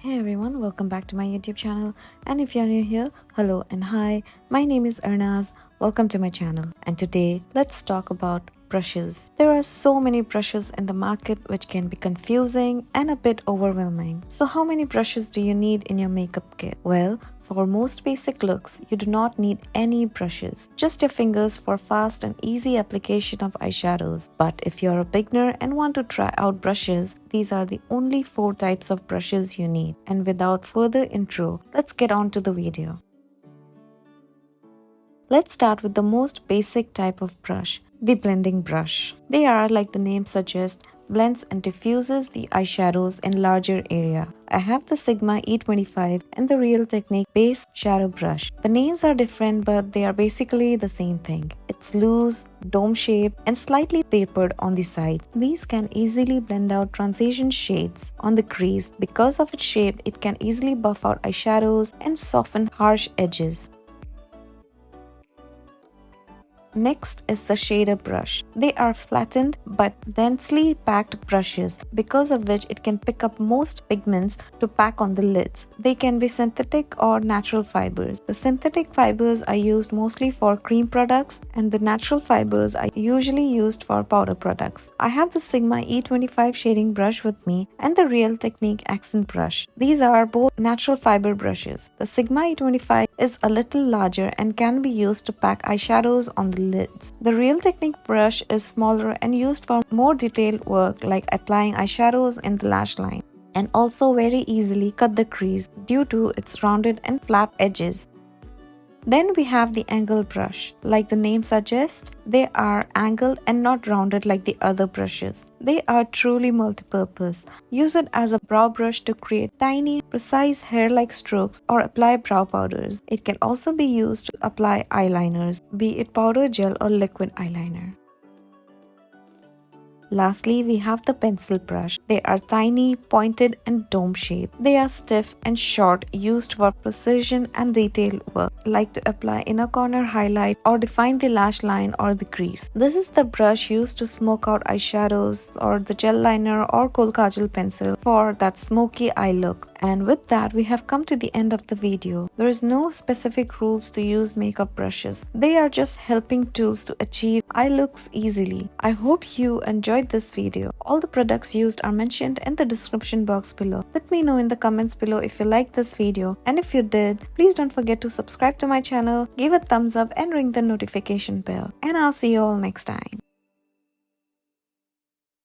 Hey everyone, welcome back to my YouTube channel. And if you're new here, hello and hi. My name is Arnaz. Welcome to my channel. And today, let's talk about brushes. There are so many brushes in the market which can be confusing and a bit overwhelming. So how many brushes do you need in your makeup kit? Well, for most basic looks, you do not need any brushes, just your fingers for fast and easy application of eyeshadows. But if you're a beginner and want to try out brushes, these are the only 4 types of brushes you need. And without further intro, let's get on to the video. Let's start with the most basic type of brush, the blending brush. They are, like the name suggests, blends and diffuses the eyeshadows in larger area. I have the Sigma E25 and the Real Technique base shadow brush. The names are different but they are basically the same thing. It's loose, dome shaped and slightly tapered on the side. These can easily blend out transition shades on the crease. Because of its shape, it can easily buff out eyeshadows and soften harsh edges. Next is the shader brush. They are flattened but densely packed brushes because of which it can pick up most pigments to pack on the lids. They can be synthetic or natural fibers. The synthetic fibers are used mostly for cream products and the natural fibers are usually used for powder products. I have the Sigma E25 shading brush with me and the Real Technique accent brush. These are both natural fiber brushes. The Sigma E25 is a little larger and can be used to pack eyeshadows on the lids. The Real Technique brush is smaller and used for more detailed work like applying eyeshadows in the lash line, and also very easily cut the crease due to its rounded and flat edges. Then we have the angle brush. Like the name suggests, they are angled and not rounded like the other brushes. They are truly multi-purpose. Use it as a brow brush to create tiny, precise hair-like strokes or apply brow powders. It can also be used to apply eyeliners, be it powder, gel or liquid eyeliner. Lastly, we have the pencil brush. They are tiny, pointed and dome-shaped. They are stiff and short, used for precision and detailed work, like to apply inner corner highlight or define the lash line or the crease. This is the brush used to smoke out eyeshadows or the gel liner or kohl kajal pencil for that smoky eye look. And with that, we have come to the end of the video. There is no specific rules to use makeup brushes. They are just helping tools to achieve eye looks easily. I hope you enjoyed this video. All the products used are mentioned in the description box below. Let me know in the comments below if you liked this video, and if you did, please don't forget to subscribe to my channel, give a thumbs up and ring the notification bell. And I'll see you all next time.